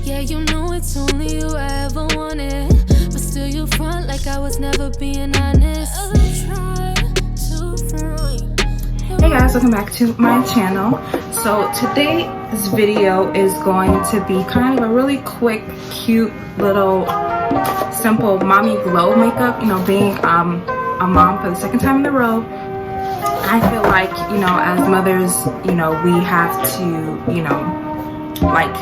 Yeah, you know it's only you I ever wanted, but still you front like I was never being honest. Hey guys, welcome back to my channel. So today's video is going to be kind of a really quick, cute little simple mommy glow makeup. You know, being a mom for the second time in a row, I feel like, you know, as mothers, you know, we have to, you know, like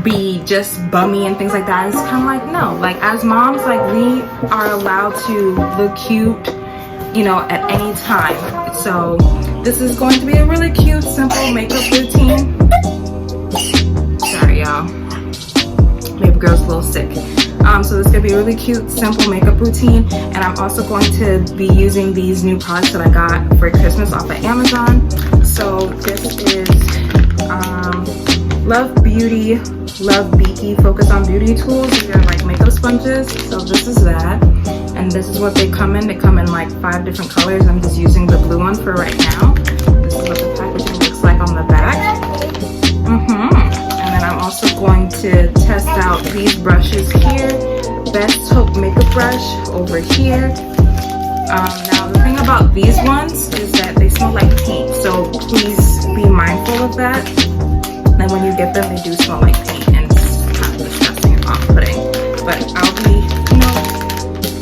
be just bummy and things like that. It's kind of like, no, like as moms, like we are allowed to look cute, you know, at any time. So this is going to be a really cute, simple makeup routine. Sorry y'all, baby girl's a little sick. So this is gonna be a really cute, simple makeup routine, and I'm also going to be using these new products that I got for Christmas off of Amazon. So this is Love Beauty, Love Beaky Focus on Beauty Tools. These are like makeup sponges. So this is that, and this is what they come in. They come in like 5 different colors. I'm just using the blue one for right now. This is what the packaging looks like on the back. And then I'm also going to test out these brushes here. Best Hope makeup brush over here. Now the thing about these ones is that they smell like paint, so please be mindful of that. And when you get them, they do smell like paint, and it's kind of disgusting and off-putting. But I'll be, you know,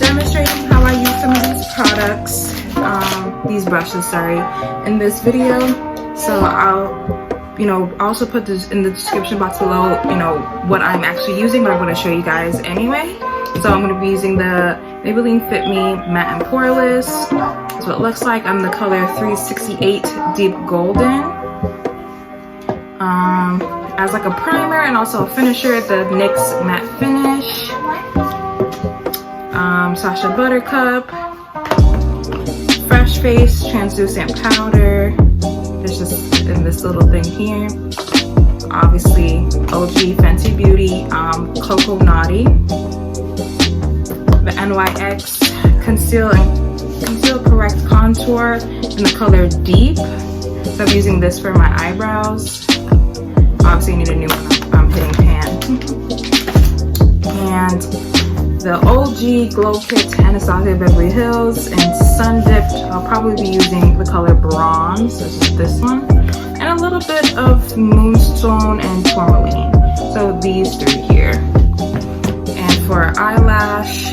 demonstrating how I use some of these products, these brushes, sorry, in this video. So I'll, you know, also put this in the description box below, you know, what I'm actually using, but I'm going to show you guys anyway. So I'm going to be using the Maybelline Fit Me Matte and Poreless. That's what it looks like. I'm the color 368 Deep Golden. As like a primer and also a finisher, the NYX Matte Finish. Sacha Buttercup. Fresh Face Translucent Powder. There's just in this little thing here. Obviously, OG Fenty Beauty Cocoa Naughty. The NYX Conceal Correct Contour in the color Deep. So I'm using this for my eyebrows. Obviously, you need a new one. I'm hitting pan. And the OG Glow Kit Anastasia Beverly Hills and Sun Dipped. I'll probably be using the color Bronze. This is this one. And a little bit of Moonstone and Tourmaline. So these 3 here. And for eyelash,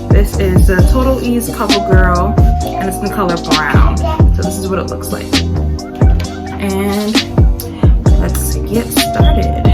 this is the Total Ease Couple Girl, and it's in the color Brown. So this is what it looks like. And let's get started.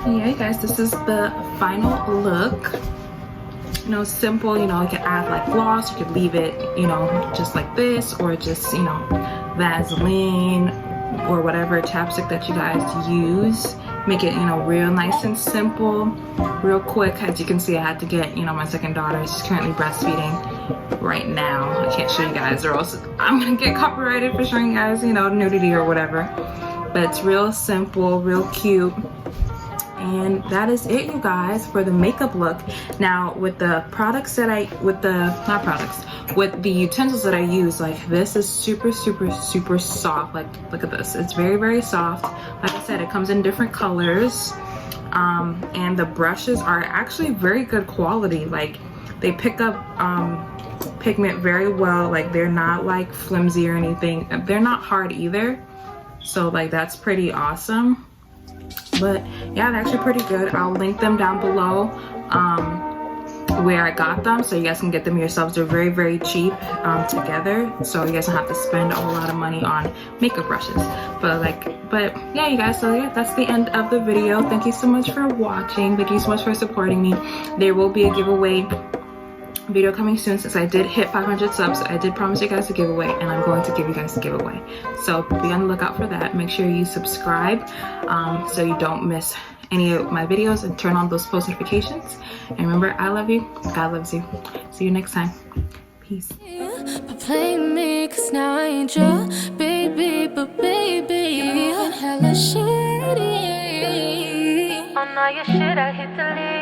Yeah, guys, this is the final look. You know, simple. You know, you can add like gloss, you could leave it, you know, just like this, or just, you know, Vaseline or whatever chapstick that you guys use. Make it, you know, real nice and simple, real quick. As you can see, I had to get, you know, my second daughter. She's currently breastfeeding right now. I can't show you guys or else I'm gonna get copyrighted for showing you guys, you know, nudity or whatever. But it's real simple, real cute. And that is it, you guys, for the makeup look. Now with the products that with the utensils that I use, like this is super soft. Like, look at this, it's very soft. Like I said, it comes in different colors. And the brushes are actually very good quality. Like, they pick up pigment very well. Like, they're not like flimsy or anything. They're not hard either. So like, that's pretty awesome. But yeah, they're actually pretty good. I'll link them down below where I got them, so you guys can get them yourselves. They're very cheap together, so you guys don't have to spend a whole lot of money on makeup brushes. But yeah, you guys, so yeah, that's the end of the video. Thank you so much for watching. Thank you so much for supporting me. There will be a giveaway video coming soon. Since I did hit 500 subs, I did promise you guys a giveaway, and I'm going to give you guys a giveaway. So be on the lookout for that. Make sure you subscribe so you don't miss any of my videos, and turn on those post notifications. And remember, I love you, God loves you. See you next time. Peace. But play me, cause now I ain't your baby, but baby, you've been hella shitty. Oh no, you should, I hit delete.